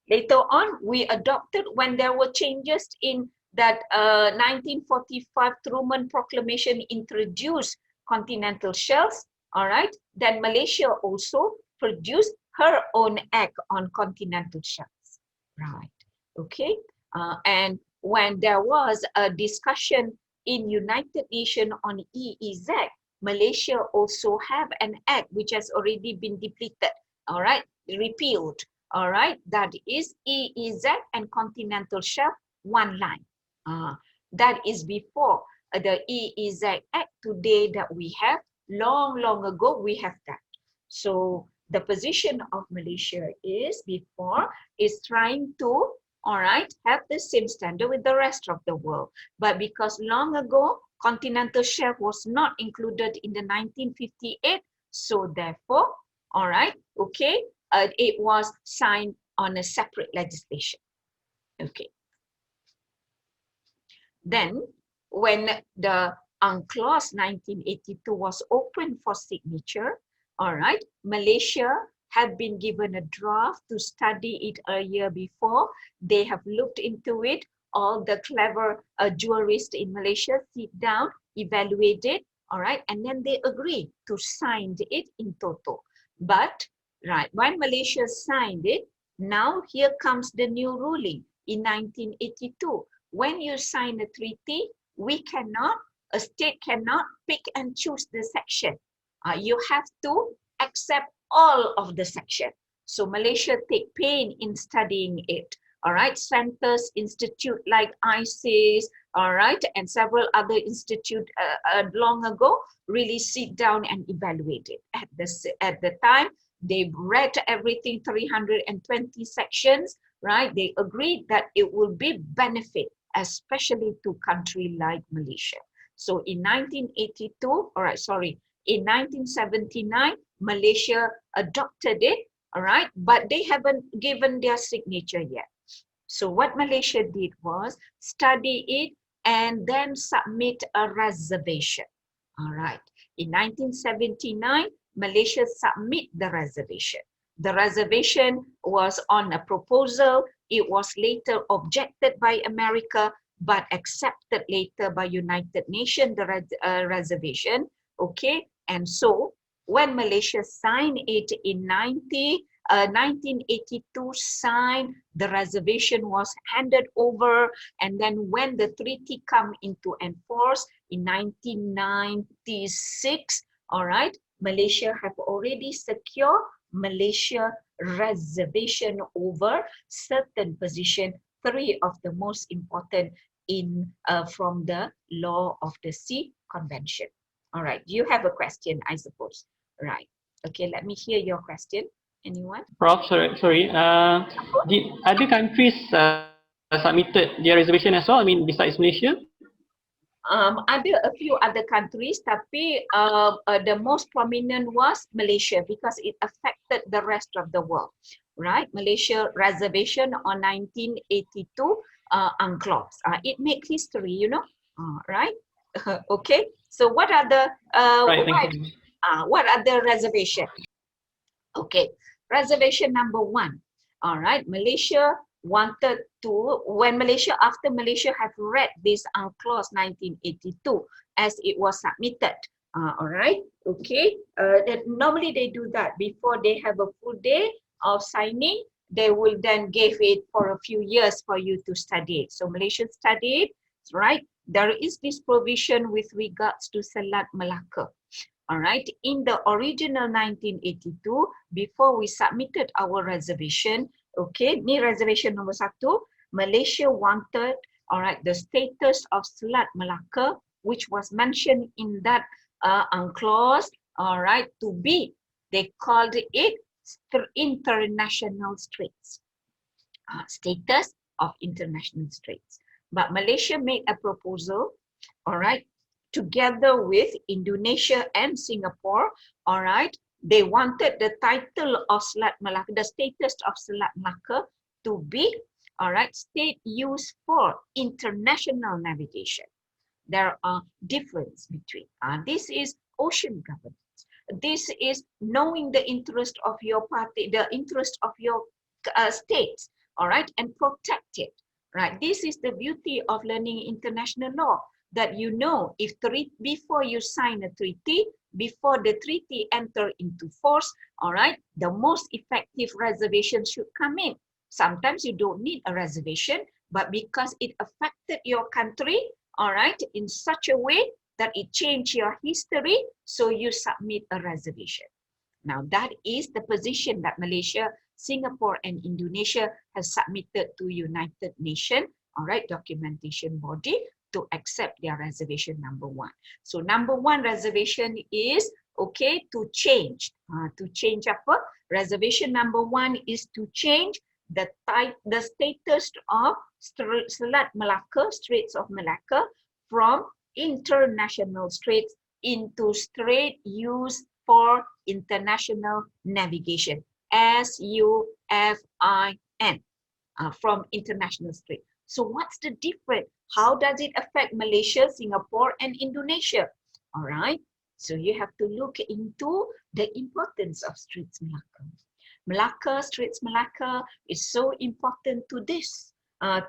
Later on, we adopted when there were changes in that 1945 Truman Proclamation introduced continental shelves, all right, then Malaysia also produced her own act on continental shelves, right, okay. And when there was a discussion in United Nations on EEZ, Malaysia also have an act which has already been depleted, all right, repealed, all right, that is EEZ and continental shelf, one line. That is before the EEZ Act today that we have. Long ago, we have that. So the position of Malaysia is before is trying to, all right, have the same standard with the rest of the world. But because long ago, continental shelf was not included in the 1958, so therefore, all right, okay, it was signed on a separate legislation. Okay. Then, when the UNCLOS 1982 was open for signature, all right, Malaysia had been given a draft to study it a year before. They have looked into it. All the clever jurists in Malaysia sit down, evaluate it, all right, and then they agree to sign it in total. But, right, when Malaysia signed it, now here comes the new ruling in 1982. When you sign a treaty, a state cannot pick and choose the section. You have to accept all of the section. So Malaysia take pain in studying it. All right, centers, institute like ISIS, all right, and several other institute long ago really sit down and evaluate it. At the time, they read everything, 320 sections, right? They agreed that it will be benefit, especially to country like Malaysia. So in 1982, in 1979, Malaysia adopted it, all right, but they haven't given their signature yet. So what Malaysia did was study it and then submit a reservation, all right. In 1979, Malaysia submit the reservation. The reservation was on a proposal. It was later objected by America, but accepted later by United Nations, the reservation, okay? And so when Malaysia signed it in 1982, signed, the reservation was handed over, and then when the treaty come into enforce in 1996, all right, Malaysia have already secured Malaysia reservation over certain position, three of the most important in from the Law of the Sea Convention. All right, you have a question, I suppose. Right. Okay, let me hear your question. Anyone? Prof, sorry. Did other countries submitted their reservation as well? I mean, besides Malaysia? Ada a few other countries, tapi the most prominent was Malaysia because it affected the rest of the world, right? Malaysia reservation on 1982 UNCLOS. It made history, you know, right? Okay. So what are the Right, thank you. what are the reservation? Okay, reservation number one. All right, Malaysia wanted to, after Malaysia have read this UNCLOS 1982 as it was submitted. All right, okay. Normally they do that before they have a full day of signing. They will then give it for a few years for you to study it. So Malaysia studied, right? There is this provision with regards to Selat Melaka. All right, in the original 1982, before we submitted our reservation, okay, ni reservation number satu, Malaysia wanted, all right, the status of Selat Melaka, which was mentioned in that UNCLOS, all right, to be, they called it international straits, status of international straits. But Malaysia made a proposal, all right, together with Indonesia and Singapore, all right, they wanted the title of Selat Melaka, the status of Selat Melaka to be, all right, state used for international navigation. There are differences between. This is ocean governance. This is knowing the interest of your party, the interest of your states. all right, and protect it, right? This is the beauty of learning international law, that you know, if before you sign a treaty, before the treaty enter into force, all right, the most effective reservation should come in. Sometimes you don't need a reservation, but because it affected your country, all right, in such a way that it changed your history, so you submit a reservation. Now that is the position that Malaysia, Singapore, and Indonesia has submitted to United Nations, all right, documentation body, to accept their reservation number one. So number one reservation is, okay, to change apa? Reservation number one is to change the status of Selat Malacca, Straits of Malacca, from international straits into strait used for international navigation, SUFIN, from international strait. So what's the difference? How does it affect Malaysia, Singapore, and Indonesia? All right. So you have to look into the importance of Straits Malacca. Straits Malacca is so important to this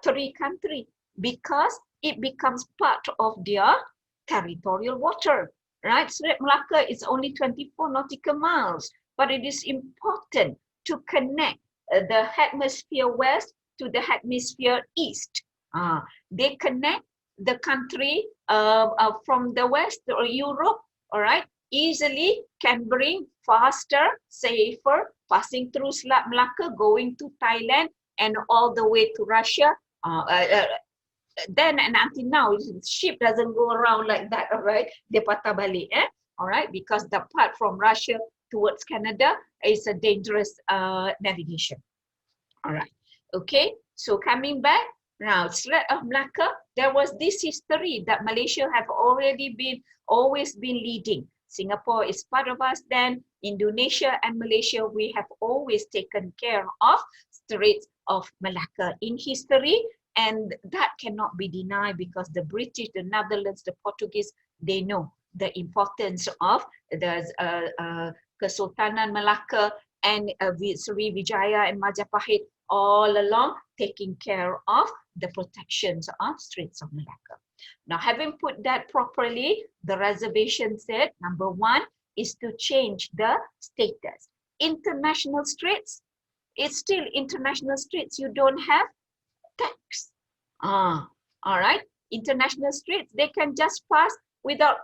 three countries because it becomes part of their territorial water, right? Straits Malacca is only 24 nautical miles, but it is important to connect the hemisphere west to the hemisphere east. They connect the country from the west or Europe, all right, easily can bring faster, safer, passing through Selat Malacca, going to Thailand, and all the way to Russia. Then and until now, ship doesn't go around like that, all right? Dia patah balik, all right? Because the part from Russia towards Canada is a dangerous navigation. All right, okay, so coming back, now Strait of Malacca, there was this history that Malaysia have always been leading. Singapore is part of us then, Indonesia and Malaysia, we have always taken care of Straits of Malacca in history, and that cannot be denied because the British, the Netherlands, the Portuguese, they know the importance of the Kesultanan Malacca and Sriwijaya and Majapahit all along taking care of the protections of Straits of Malacca. Now, having put that properly, the reservation said, number one is to change the status. International straits, it's still international straits. You don't have tax. All right. International straits, they can just pass without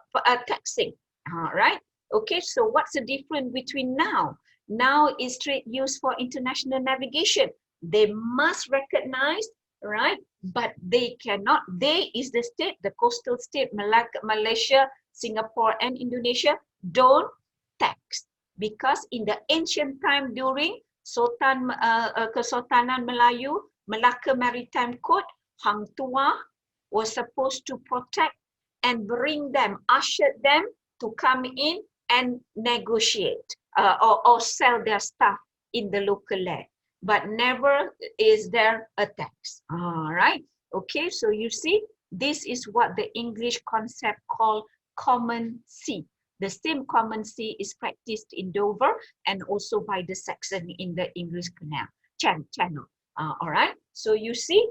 taxing. All right. Okay, so what's the difference between now? Now is strait used for international navigation. They must recognize, right? But they cannot. They is the state, the coastal state, Malaysia, Singapore, and Indonesia don't tax. Because in the ancient time during Kesultanan Melayu, Malacca Maritime Code, Hang Tuah was supposed to protect and bring them, usher them to come in and negotiate or sell their stuff in the local land. But never is there a tax. All right. Okay, so you see, this is what the English concept called common sea. The same common sea is practiced in Dover and also by the Saxon in the English channel. All right. So you see,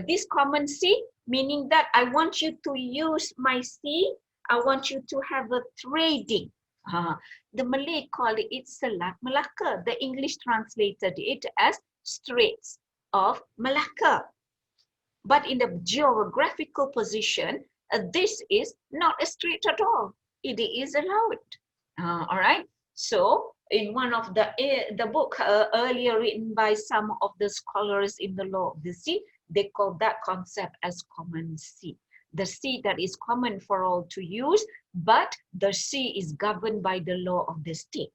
this common sea, meaning that I want you to use my sea. I want you to have a trading. The Malay called it Selat Malacca. The English translated it as Straits of Malacca. But in the geographical position, this is not a strait at all. It is allowed. All right. So in one of the book earlier written by some of the scholars in the law of the sea, they call that concept as common sea. The sea that is common for all to use, but the sea is governed by the law of the state,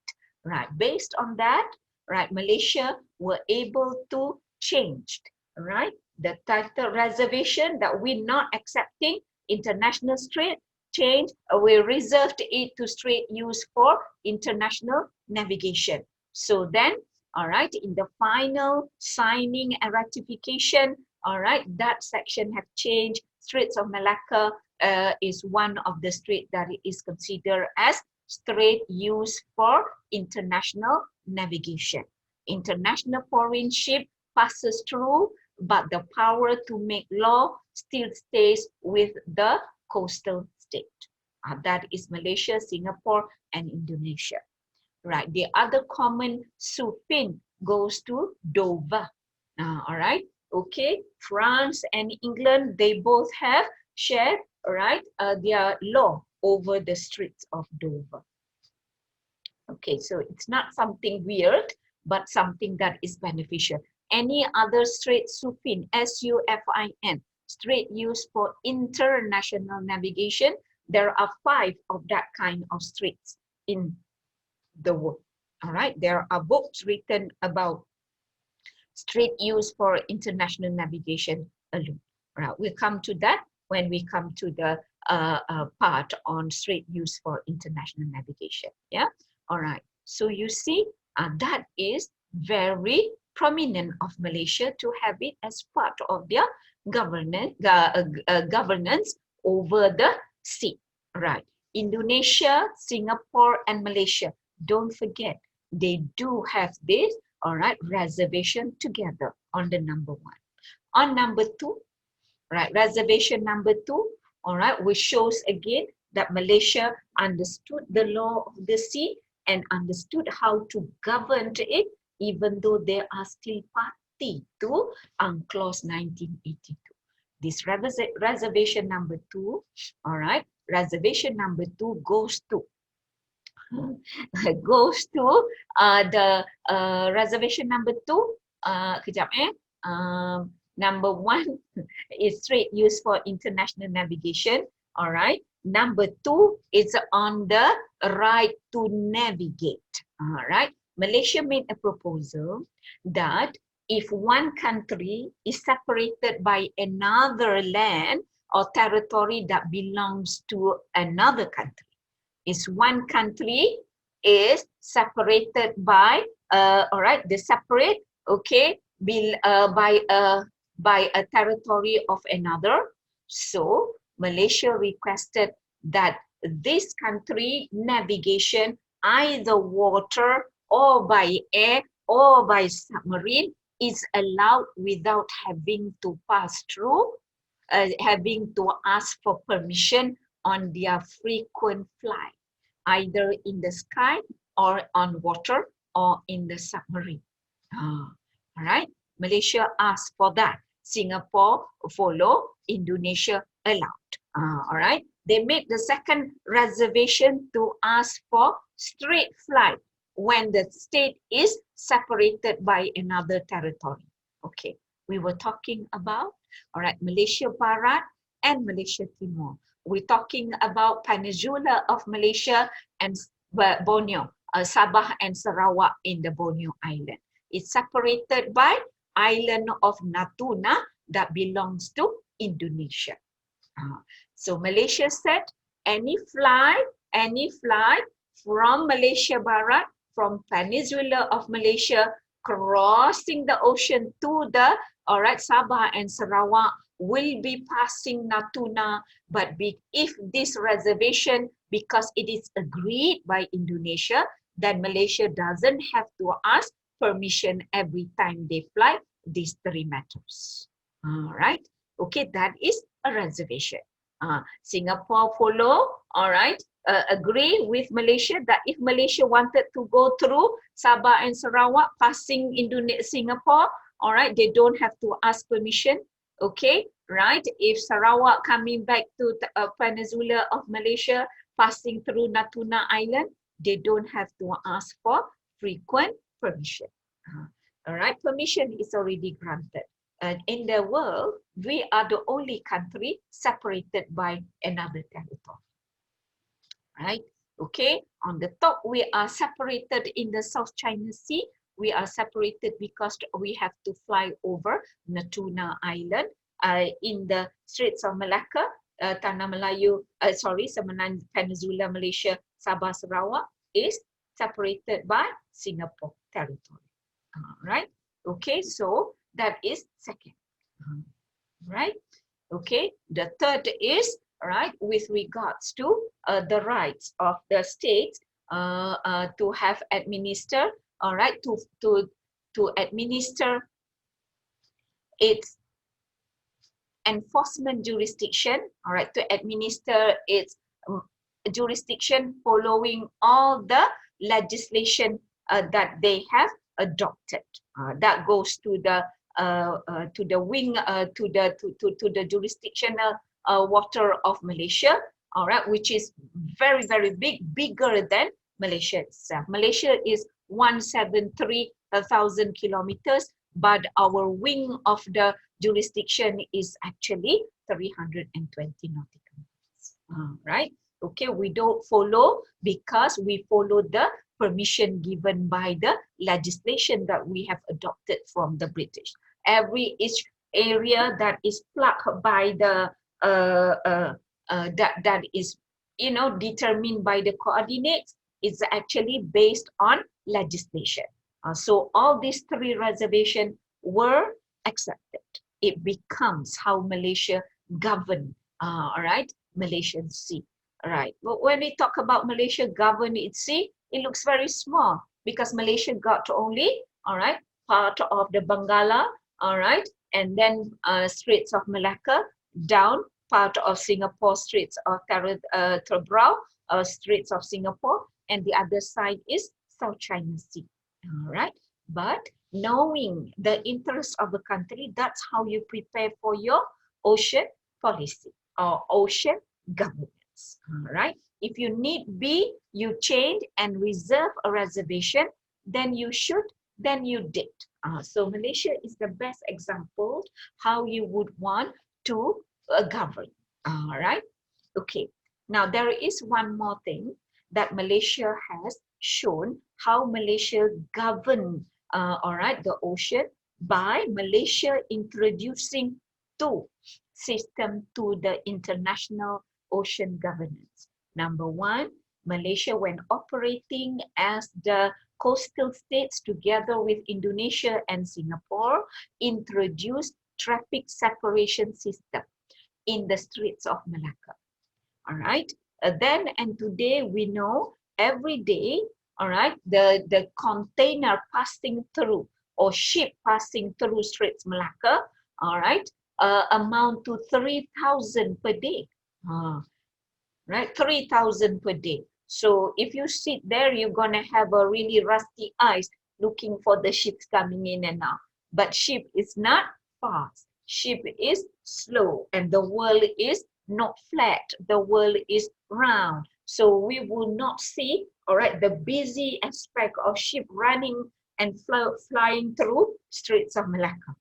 right? Based on that, right, Malaysia were able to change, right, the title reservation that we're not accepting international strait, change, we reserved it to strait used for international navigation. So then, all right, in the final signing and ratification, all right, that section have changed. Straits of Malacca is one of the strait that is considered as strait used for international navigation. International foreign ship passes through, but the power to make law still stays with the coastal state. That is Malaysia, Singapore, and Indonesia. Right. The other common supin goes to Dover. All right. Okay. France and England, they both have shared, all right, their law over the Straits of Dover. Okay, so it's not something weird, but something that is beneficial. Any other strait supin, SUFIN, strait used for international navigation, there are 5 of that kind of straits in the world. All right, there are books written about strait used for international navigation alone. All right, we'll come to that when we come to the part on strait used for international navigation. Yeah, all right. So you see, that is very prominent of Malaysia to have it as part of their governance over the sea. Right. Indonesia, Singapore, and Malaysia. Don't forget, they do have this, all right, reservation together on the number 1. On number 2, right, reservation number 2, all right, which shows again that Malaysia understood the law of the sea and understood how to govern it, even though they are still party to UNCLOS 1982. This reservation number 2, all right, reservation number 2 goes to the reservation number 2. Number 1 is strait used for international navigation. All right. Number 2 is on the right to navigate. All right. Malaysia made a proposal that if one country is separated by another land or territory that belongs to another country, is one country is separated by all right, they separate, okay, by a territory of another. So Malaysia requested that this country navigation either water or by air or by submarine is allowed without having to pass through, having to ask for permission on their frequent flight, either in the sky or on water or in the submarine. All right, Malaysia asked for that. Singapore follow, Indonesia allowed. All right, they made the second reservation to ask for straight flight when the state is separated by another territory. Okay, we were talking about, all right, Malaysia Barat and Malaysia Timur. We're talking about Peninsula of Malaysia and Borneo, Sabah and Sarawak in the Borneo Island. It's separated by island of Natuna that belongs to Indonesia. So Malaysia said any flight from Malaysia Barat, from Peninsula of Malaysia, crossing the ocean to the, all right, Sabah and Sarawak will be passing Natuna, but if this reservation, because it is agreed by Indonesia, then Malaysia doesn't have to ask permission every time they fly. These 3 matters. All right. Okay, that is a reservation. Singapore follow, all right, agree with Malaysia that if Malaysia wanted to go through Sabah and Sarawak passing Singapore, all right, they don't have to ask permission. Okay, right? If Sarawak coming back to the Peninsula of Malaysia, passing through Natuna Island, they don't have to ask for frequent permission. All right, permission is already granted. And in the world, we are the only country separated by another territory. Right? Okay, on the top, we are separated in the South China Sea. We are separated because we have to fly over Natuna Island. In the Straits of Malacca, Tanah Melayu, Semenanjung Peninsula Malaysia, Sabah, Sarawak is separated by Singapore territory. Right? Okay, so that is second. Right? Okay, the third is, right, with regards to the rights of the states to have administer, all right, to administer its enforcement jurisdiction, all right, to administer its jurisdiction following all the legislation that they have adopted. That goes to the wing to the jurisdictional water of Malaysia, all right, which is very big, bigger than Malaysia itself. Malaysia is 173,000 kilometers, but our wing of the jurisdiction is actually 320 nautical miles. Right? Okay, we don't follow because we follow the permission given by the legislation that we have adopted from the British. Each area that is plugged by the that is determined by the coordinates is actually based on legislation. So all these three reservations were accepted. It becomes how Malaysia govern, all right, Malaysian Sea. All right, but when we talk about Malaysia govern its sea, it looks very small because Malaysia got only, all right, part of the Bengala, all right, and then Straits of Malacca, down part of Singapore Straits of Tebrau, Straits of Singapore, and the other side is South China Sea. All right, but knowing the interest of the country, that's how you prepare for your ocean policy or ocean governance. All right, if you need be, you change and reserve a reservation, then you should, then you did. So Malaysia is the best example how you would want to govern. All right, okay. Now there is one more thing that Malaysia has shown how Malaysia govern, all right, the ocean by Malaysia introducing two systems to the international ocean governance. Number one, Malaysia, when operating as the coastal states together with Indonesia and Singapore, introduced traffic separation system in the Straits of Malacca. All right. Then and today we know every day, all right, the container passing through or ship passing through Straits Malacca, all right, amount to 3,000 per day. Right, 3,000 per day. So if you sit there, you're gonna have a really rusty eyes looking for the ships coming in and out. But ship is not fast. Ship is slow, and the world is not flat. The world is round. So we will not see, all right, the busy aspect of ship running and flying through Straits of Malacca.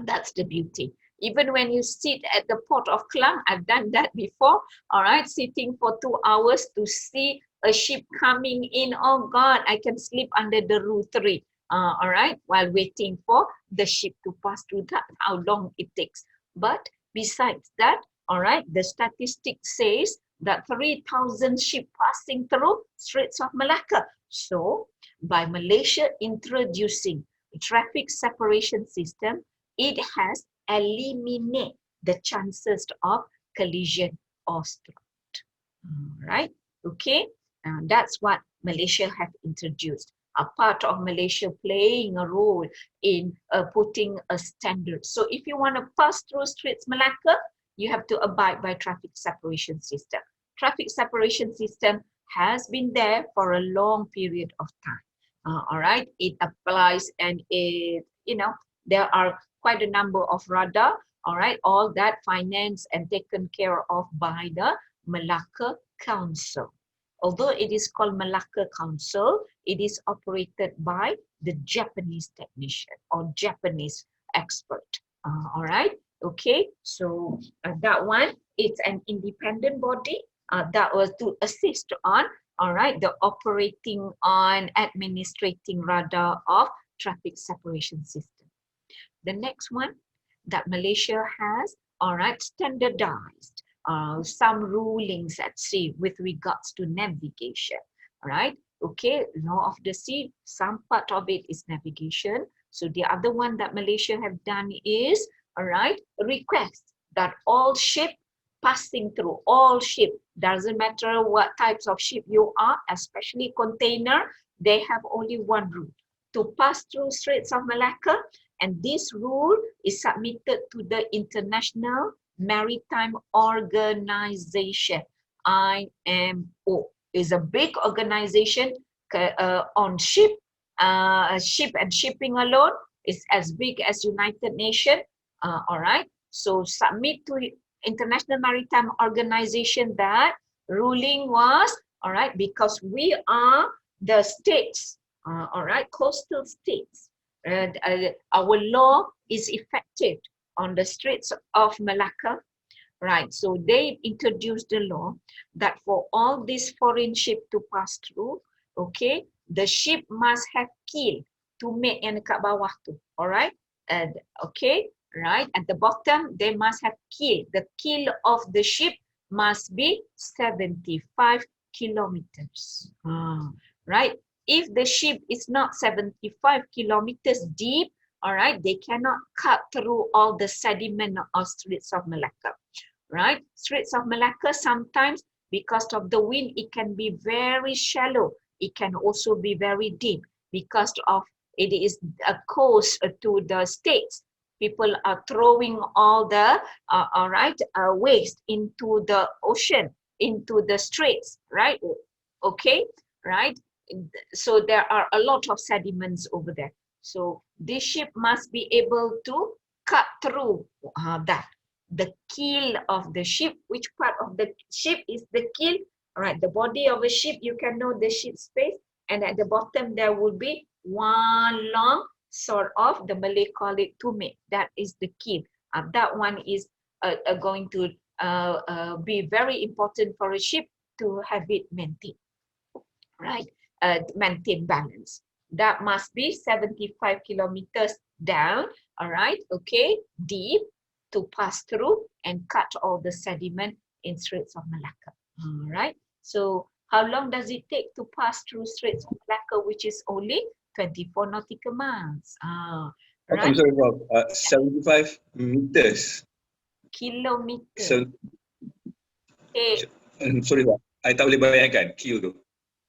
That's the beauty. Even when you sit at the port of Klang, I've done that before, all right, sitting for 2 hours to see a ship coming in. Oh God, I can sleep under the roof tree, all right, while waiting for the ship to pass through. That how long it takes. But besides that, all right, the statistic says that 3,000 ships passing through Straits of Malacca. So by Malaysia introducing traffic separation system, it has eliminated the chances of collision or strike. Right? Okay, that's what Malaysia have introduced. A part of Malaysia playing a role in putting a standard. So if you want to pass through Straits Malacca, you have to abide by traffic separation system. Traffic separation system has been there for a long period of time. All right, it applies and it, there are quite a number of radar, all right, all that financed and taken care of by the Malacca Council. Although it is called Malacca Council, it is operated by the Japanese technician or Japanese expert. All right, okay, so that one, it's an independent body that was to assist on, all right, the operating on administrating radar of traffic separation system. The next one that Malaysia has, all right, standardized some rulings at sea with regards to navigation, all right? Okay, law of the sea, some part of it is navigation. So the other one that Malaysia have done is, all right, request that all ship passing through, all ship, doesn't matter what types of ship you are, especially container, they have only one route to pass through Straits of Malacca. And this rule is submitted to the International Maritime Organization, IMO. Is a big organization on ship and shipping alone. Is as big as United Nations. All right. So submit to International Maritime Organization that ruling was, all right, because we are the states, all right, coastal states. Our law is effective on the Straits of Malacca, right? So they introduced the law that for all these foreign ships to pass through, okay, the ship must have keel to make yang dekat bawah tu, all right? And okay, right, at the bottom they must have keel. The keel of the ship must be 75 kilometers. Right? If the ship is not 75 kilometers deep, all right, they cannot cut through all the sediment of Straits of Malacca. Right? Straits of Malacca sometimes, because of the wind, it can be very shallow. It can also be very deep because of it is a coast to the states. People are throwing all the waste into the ocean, into the straits, right? Okay, right? So there are a lot of sediments over there. So this ship must be able to cut through that. The keel of the ship, which part of the ship is the keel? All right, the body of a ship, you can know the ship space, and at the bottom there will be one long sort of, the Malay call it tumit. That is the keel. That one is going to be very important for a ship to have it maintained, right? Maintain balance. That must be 75 kilometers down, all right, okay, deep, to pass through and cut all the sediment in Straits of Malacca. All right. So how long does it take to pass through Straits of Malacca, which is only 24 nautical miles? I'm Right. sorry, Rob. 75 meters. Kilometer. Okay. Sorry, Rob. I tak boleh bayangkan kil tu.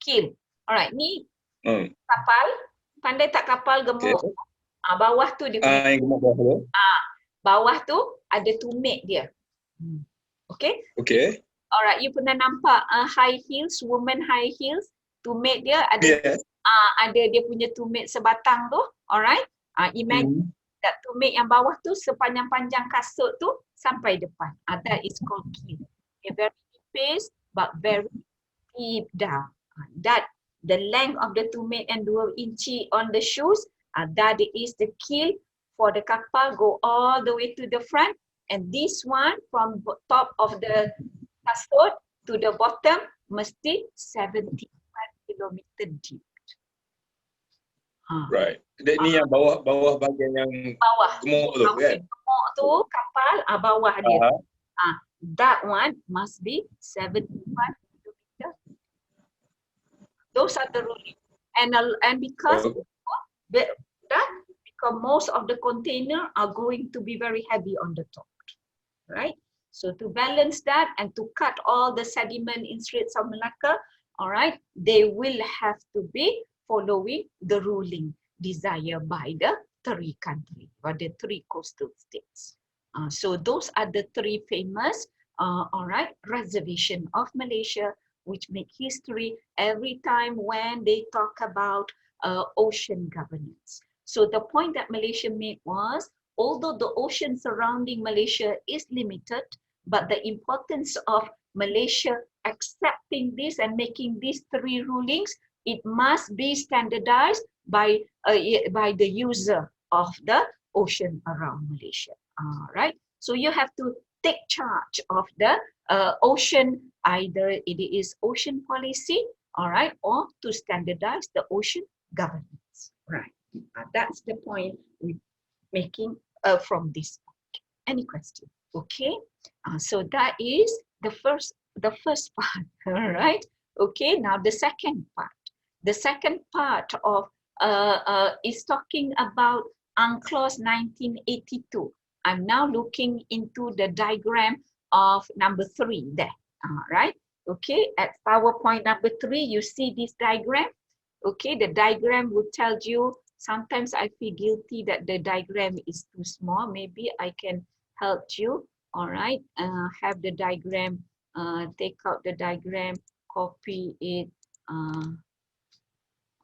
Kil. Alright, ni kapal. Pandai tak kapal gemuk? Okay. Bawah tu dia punya. Yang gemuk bawah tu. Bawah tu ada tumit dia. Okay? Okay. Alright, you pernah nampak high heels, woman high heels? Tumit dia ada, Yes. ada dia punya tumit sebatang tu. Alright? Imagine that tumit yang bawah tu sepanjang-panjang kasut tu sampai depan. That is called keel. Okay, very deep but very deep down. That the length of the tumit and 2 inci on the shoes, that is the keel for the kapal, go all the way to the front. And this one from top of the kasut to the bottom mesti 75 kilometer deep. Right. Ni yang bawah bahagian yang gemuk tu kan? Gemuk tu kapal bawah dia. That one must be 75 kilometer. Those are the ruling. And because because most of the container are going to be very heavy on the top, right? So to balance that and to cut all the sediment in Straits of Malacca, all right, they will have to be following the ruling desired by the 3 countries or the 3 coastal states. So those are the 3 famous, all right, reservation of Malaysia, which make history every time when they talk about ocean governance. So the point that Malaysia made was, although the ocean surrounding Malaysia is limited, but the importance of Malaysia accepting this and making these 3 rulings, it must be standardized by the user of the ocean around Malaysia. Right? So you have to take charge of the ocean, either it is ocean policy, all right, or to standardize the ocean governance. Right. That's the point we're making from this point. Any question? Okay. So that is the first part. All right. Okay. Now the second part. The second part of is talking about UNCLOS 1982. I'm now looking into the diagram of number 3 there. Right. Okay. At PowerPoint number 3, you see this diagram. Okay. The diagram will tell you Sometimes I feel guilty that the diagram is too small. Maybe I can help you. All right, have the diagram, take out the diagram, copy it. All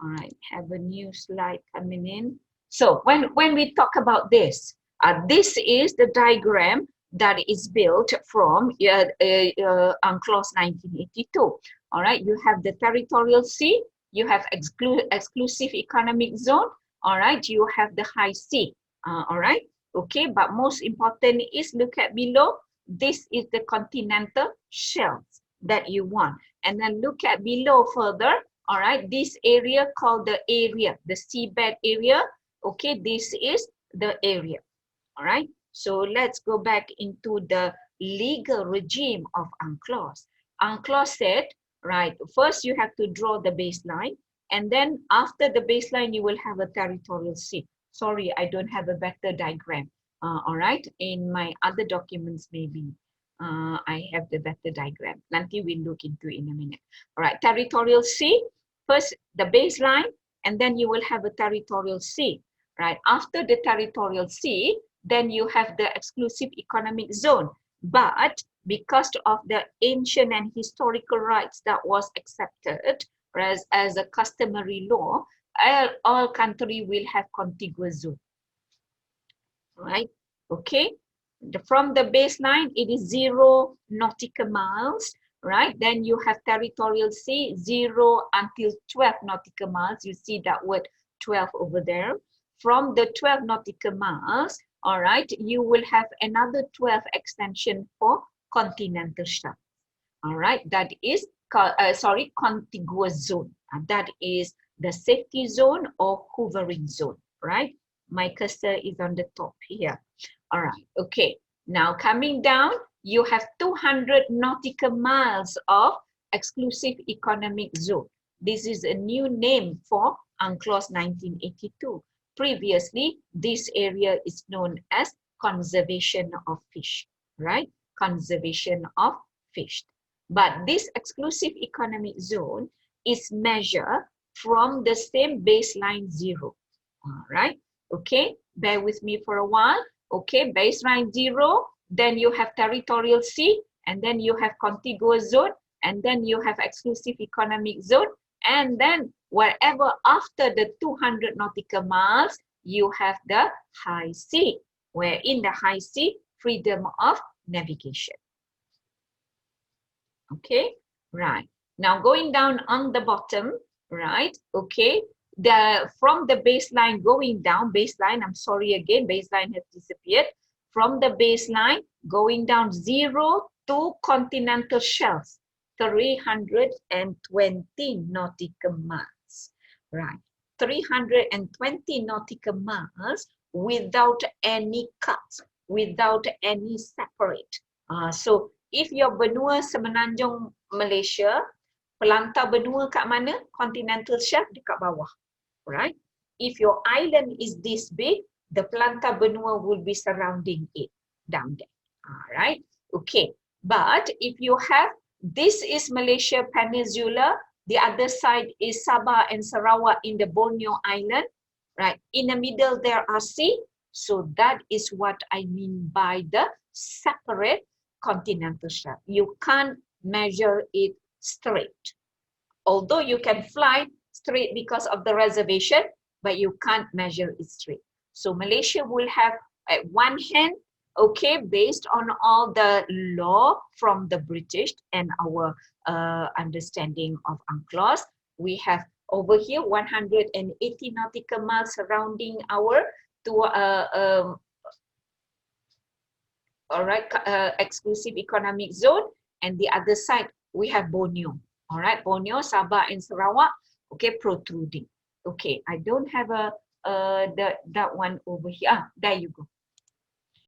right, have a new slide coming in. So when we talk about this, this is the diagram that is built from UNCLOS 1982. All right, you have the territorial sea, you have exclusive economic zone. All right, you have the high sea. All right, okay, but most important is look at below. This is the continental shelves that you want, and then look at below further. All right, this area called the area, the seabed area. Okay, this is the area. All right, so let's go back into the legal regime of UNCLOS. UNCLOS said, right, first you have to draw the baseline, and then after the baseline, you will have a territorial sea. Sorry, I don't have a better diagram. All right, in my other documents, maybe. I have the better diagram. Nanti we'll look into in a minute. All right, territorial sea, first the baseline, and then you will have a territorial sea, right? After the territorial sea, then you have the exclusive economic zone. But because of the ancient and historical rights that was accepted as a customary law, all countries will have contiguous zone, right? Okay, from the baseline, it is 0 nautical miles, right? Then you have territorial sea, 0 until 12 nautical miles. You see that word 12 over there. From the 12 nautical miles, all right, you will have another 12 extension for continental shelf. All right, that is, contiguous zone. That is the safety zone or hovering zone, right? My cursor is on the top here. All right, okay. Now coming down, you have 200 nautical miles of exclusive economic zone. This is a new name for UNCLOS 1982. Previously, this area is known as conservation of fish, right? Conservation of fish. But this exclusive economic zone is measured from the same baseline 0. All right, okay, bear with me for a while. Okay, baseline 0, then you have territorial sea, and then you have contiguous zone, and then you have exclusive economic zone, and then wherever after the 200 nautical miles, you have the high sea, where in the high sea, freedom of navigation. Okay, right. Now going down on the bottom, right, okay, from the baseline going down, baseline, I'm sorry again, baseline has disappeared. From the baseline going down 0 to continental shelves, 320 nautical miles, right? 320 nautical miles without any cuts, without any separate. So if your benua semenanjung Malaysia, pelantar benua kat mana? Continental shelf dekat bawah, right? If your island is this big, the pelantar benua will be surrounding it down there, all right? Okay, but if you have, this is Malaysia Peninsula, the other side is Sabah and Sarawak in the Borneo Island, right? In the middle there are sea, so that is what I mean by the separate continental shelf. You can't measure it straight. Although you can fly straight because of the reservation, but you can't measure it straight. So Malaysia will have at one hand, okay, based on all the law from the British and our understanding of UNCLOS, we have over here 180 nautical miles surrounding our all right, exclusive economic zone, and the other side we have Borneo. All right, Borneo, Sabah, and Sarawak. Okay, protruding. Okay, I don't have that one over here. Ah, there you go.